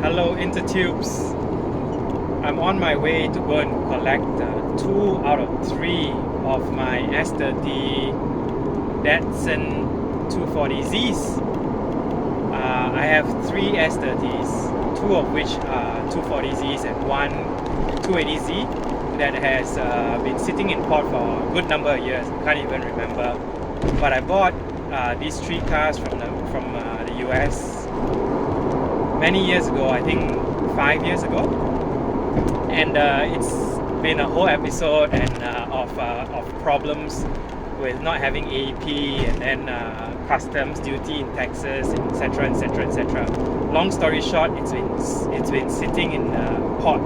Hello Intertubes. I'm on my way to go and collect 2 out of 3 of my S30 Datsun 240z's. I have 3 S30s, 2 of which are 240z's and 1 280z that has been sitting in port for a good number of years. I can't even remember. But I bought these 3 cars from the US many years ago, I think 5 years ago, and it's been a whole episode of problems with not having AP and then customs duty in Texas, etc., etc., etc. Long story short, it's been sitting in port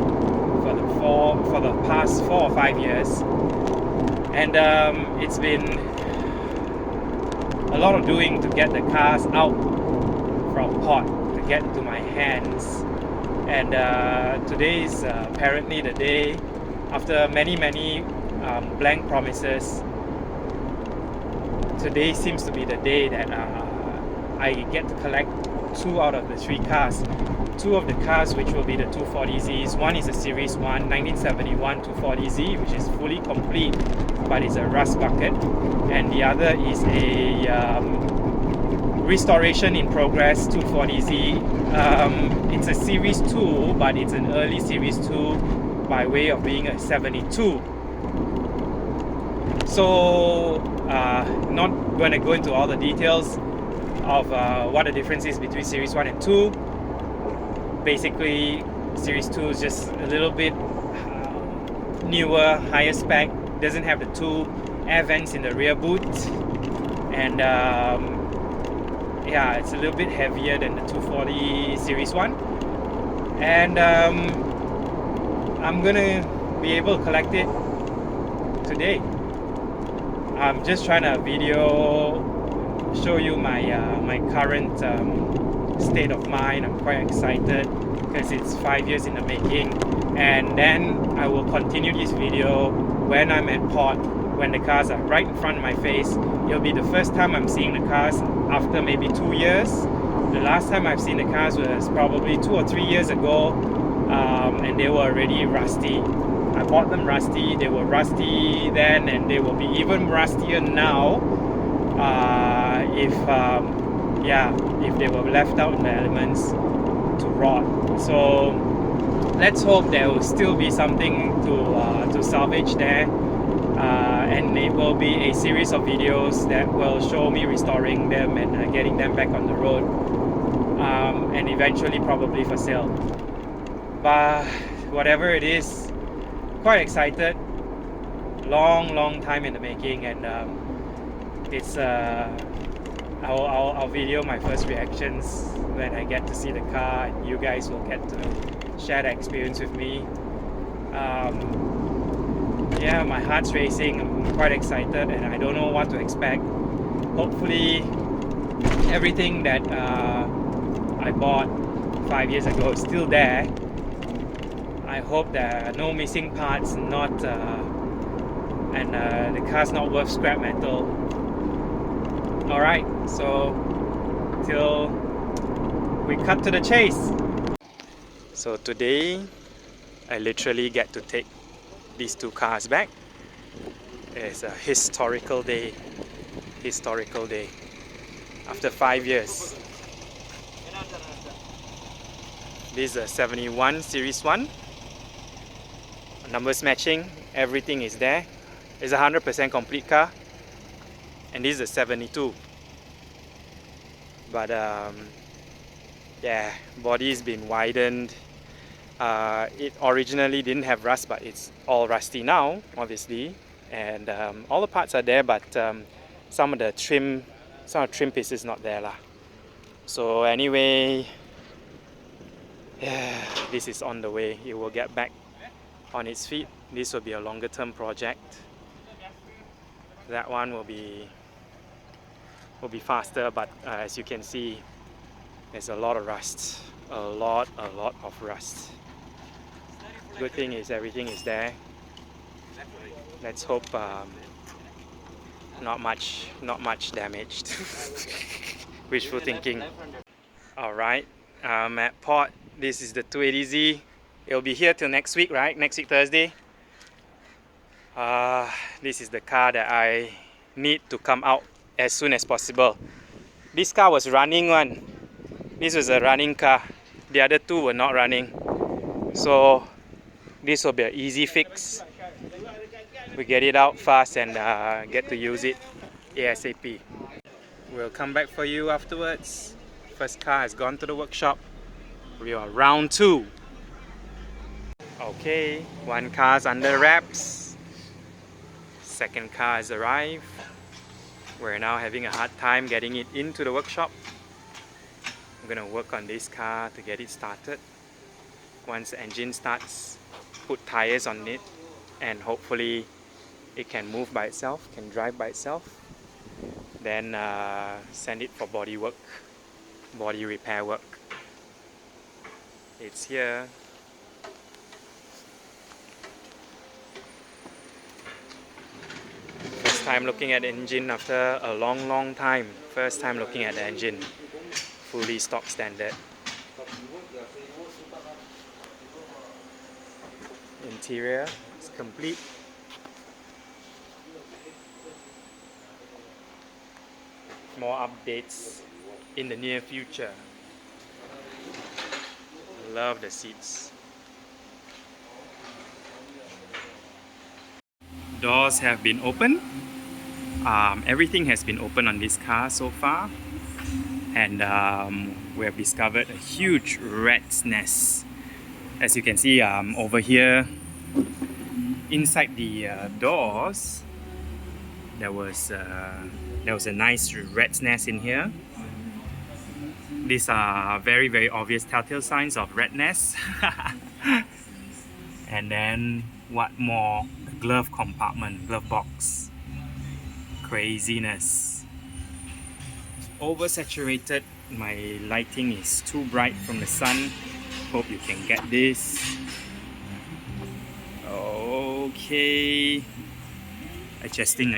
for the past 4 or 5 years, and it's been a lot of doing to get the cars out from port to get to my hands. And today is apparently the day after many blank promises. Today seems to be the day that I get to collect 2 out of the 3 cars. 2 of the cars which will be the 240z's. One is a Series 1 1971 240z, which is fully complete but it's a rust bucket, and the other is a restoration in progress 240z. It's a Series 2, but it's an early Series 2 by way of being a 72. So not going to go into all the details of what the difference is between Series 1 and 2. Basically, Series 2 is just a little bit newer, higher spec, doesn't have the 2 air vents in the rear boot, and yeah, it's a little bit heavier than the 240 Series 1, and I'm gonna be able to collect it today. I'm just trying to show you my current state of mind. I'm quite excited because it's 5 years in the making, and then I will continue this video when I'm at port, when the cars are right in front of my face. It'll be the first time I'm seeing the cars after maybe 2 years. The last time I've seen the cars was probably 2 or 3 years ago, and they were already rusty. I bought them rusty, they were rusty then, and they will be even rustier now if they were left out in the elements to rot. So let's hope there will still be something to salvage there, and it will be a series of videos that will show me restoring them and getting them back on the road, and eventually probably for sale. But whatever it is, quite excited. Long time in the making, and it's I'll video my first reactions when I get to see the car, and you guys will get to share that experience with me. Yeah, my heart's racing. I'm quite excited, and I don't know what to expect. Hopefully everything that I bought 5 years ago is still there. I hope there are no missing parts, and the car's not worth scrap metal. Alright, so till we cut to the chase. So today I literally get to take these 2 cars back. It's a historical day. After 5 years. This is a 71 Series 1. Numbers matching, everything is there. It's a 100% complete car. And this is a 72. But yeah, body's been widened. It originally didn't have rust, but it's all rusty now, obviously. And all the parts are there, but some of the trim pieces not there lah. So anyway, yeah, this is on the way. It will get back on its feet. This will be a longer term project. That one will be faster, but as you can see, there's a lot of rust. A lot of rust. Good thing is everything is there. Let's hope not much damaged. Wishful thinking. Alright, I'm at port. This is the 280Z. It'll be here till next week, right? Next week, Thursday. This is the car that I need to come out as soon as possible. This car was running one. This was a running car. The other two were not running. So this will be an easy fix. We get it out fast and get to use it ASAP. We'll come back for you afterwards. First car has gone to the workshop. We are round 2. Okay, one car's under wraps. Second car has arrived. We're now having a hard time getting it into the workshop. I'm gonna work on this car to get it started. Once the engine starts, put tires on it, and hopefully it can move by itself, can drive by itself. Then send it for body work, body repair work. It's here. First time looking at the engine after a long time. First time looking at the engine. Fully stock standard. Interior is complete. More updates in the near future. Love the seats. Doors have been opened. Everything has been open on this car so far, and we have discovered a huge rat's nest. As you can see over here, inside the doors, there was a nice rat's nest in here. These are very obvious telltale signs of rat nest. And then what more? The glove compartment, glove box. Craziness. Oversaturated. My lighting is too bright from the sun. Hope you can get this. Okay. Adjusting.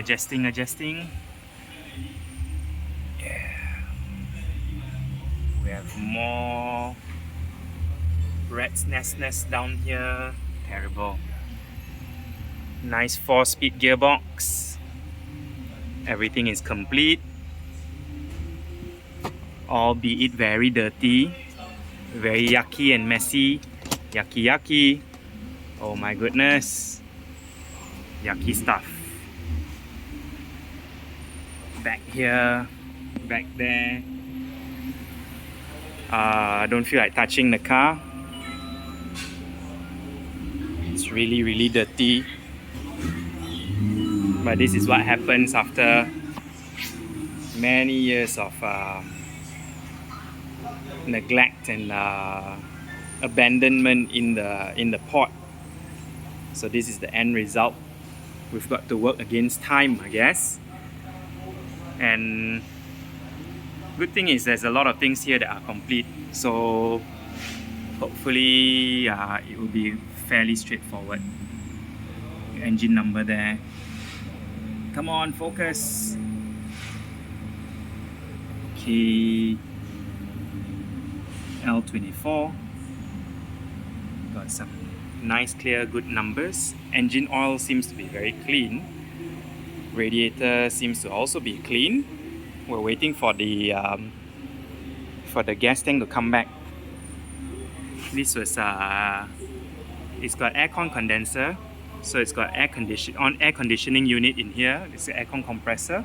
We have more rat's nest down here. Terrible. Nice 4-speed gearbox. Everything is complete. Albeit very dirty, very yucky and messy. Yucky. Oh my goodness. Yucky stuff. Back here, back there. Don't feel like touching the car. It's really dirty. But this is what happens after many years of neglect and abandonment in the port. So this is the end result. We've got to work against time, I guess. And good thing is there's a lot of things here that are complete, so hopefully it will be fairly straightforward. Engine number there. Come on, focus. Okay. L24. Got some nice clear good numbers. Engine oil seems to be very clean. Radiator seems to also be clean. We're waiting for the gas tank to come back. This was it's got aircon condenser, so it's got air conditioning unit in here. It's an aircon compressor.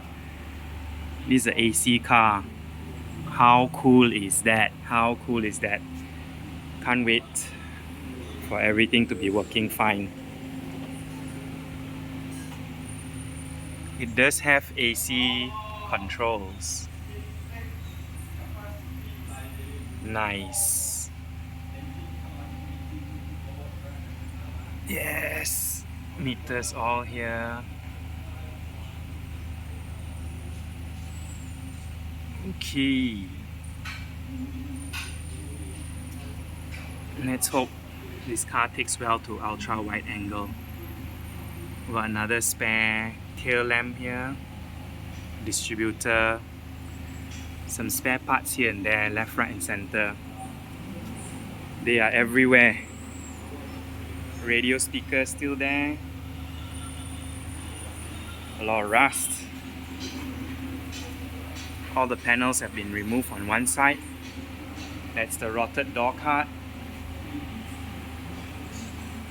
This is an AC car. How cool is that? Can't wait for everything to be working fine. It does have AC controls. Nice. Yes. Meters all here. Okay. Let's hope this car takes well to ultra wide angle. We got another spare tail lamp here, distributor, some spare parts here and there, left, right and center. They are everywhere. Radio speaker still there. A lot of rust. All the panels have been removed on one side. That's the rotted door card.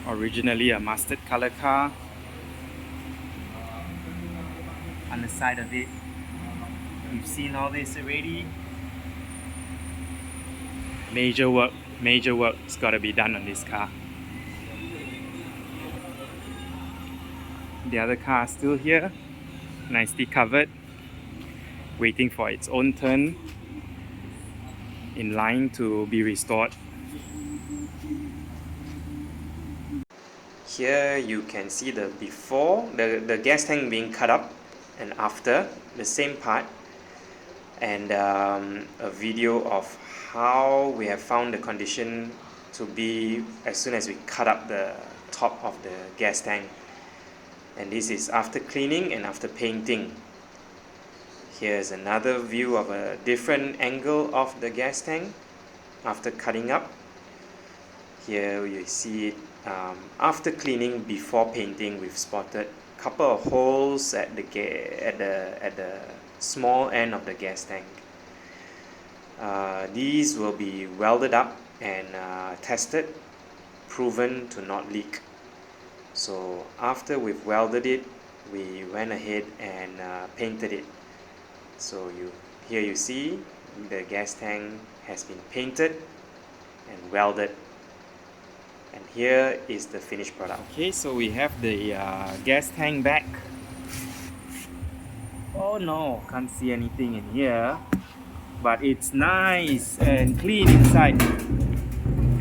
Originally a mustard color car. On the side of it, you've seen all this already. Major work's gotta be done on this car. The other car is still here, nicely covered, waiting for its own turn, in line to be restored. Here you can see the before, the gas tank being cut up, and after, the same part, and a video of how we have found the condition to be as soon as we cut up the top of the gas tank. And this is after cleaning and after painting. Here's another view of a different angle of the gas tank after cutting up. Here you see it after cleaning, before painting. We've spotted a couple of holes at the small end of the gas tank. These will be welded up and tested, proven to not leak. So after we've welded it, we went ahead and painted it. So here you see the gas tank has been painted and welded. And here is the finished product. Okay, so we have the gas tank back. Oh no, can't see anything in here. But it's nice and clean inside.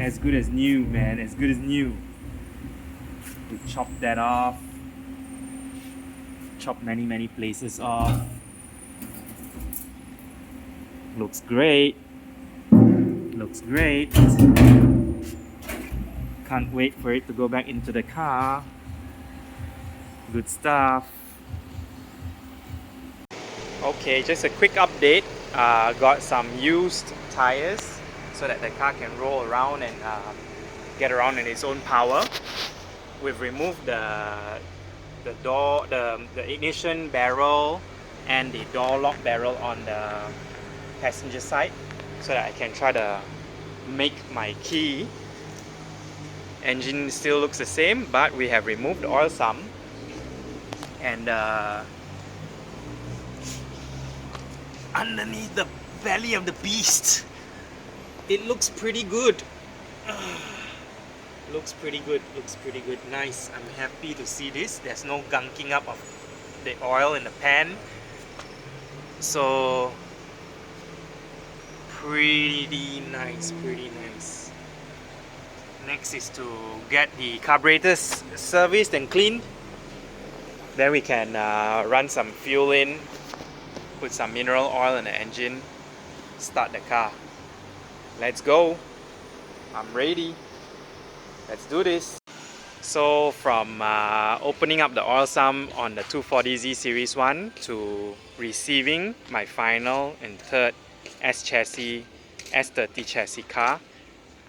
As good as new, man, as good as new. We chopped that off. Chopped many places off. Looks great. Looks great. Can't wait for it to go back into the car. Good stuff. Okay, just a quick update. Got some used tires so that the car can roll around and get around in its own power. We've removed the door, the ignition barrel and the door lock barrel on the passenger side so that I can try to make my key. Engine still looks the same, but we have removed the oil sump, and underneath the belly of the beast, it looks pretty good. Looks pretty good. Nice. I'm happy to see this. There's no gunking up of the oil in the pan. So pretty nice. Next is to get the carburetors serviced and cleaned. Then we can run some fuel in, put some mineral oil in the engine, start the car. Let's go. I'm ready. Let's do this. So from opening up the oil sump on the 240Z Series 1 to receiving my final and third S-chassis, S30 chassis car,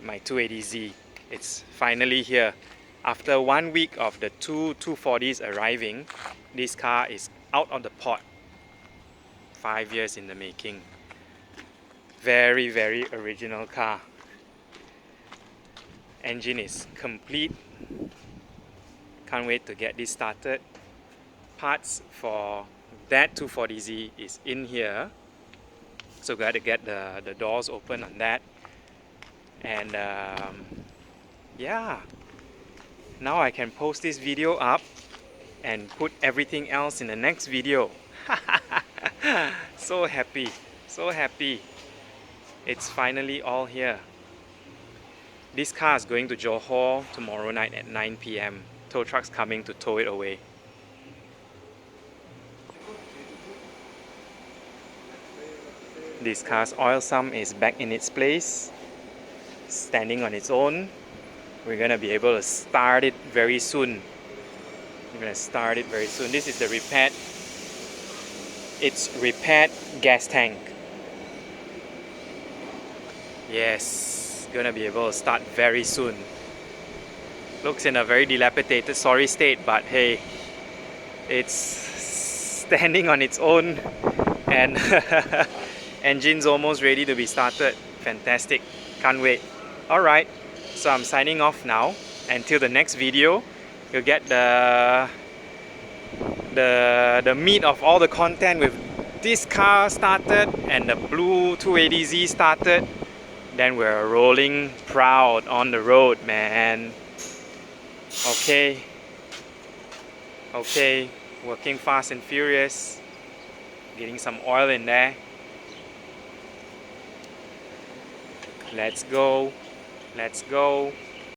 my 280Z. It's finally here. After 1 week of the two 240s arriving, this car is out of the pot. 5 years in the making. Very original car. Engine is complete. Can't wait to get this started. Parts for that 240Z is in here. So got to get the doors open on that. And yeah, now I can post this video up and put everything else in the next video. So happy. It's finally all here. This car is going to Johor tomorrow night at 9 PM. Tow truck's coming to tow it away. This car's oil sump is back in its place, standing on its own. We're gonna be able to start it very soon. This is the repaired. It's repaired gas tank. Yes, gonna be able to start very soon. Looks in a very dilapidated, sorry state, but hey, it's standing on its own and engine's almost ready to be started. Fantastic, can't wait. Alright, so I'm signing off now. Until the next video, you'll get the meat of all the content with this car started and the blue 280Z started. Then we're rolling proud on the road, man. Okay, working fast and furious, getting some oil in there. Let's go.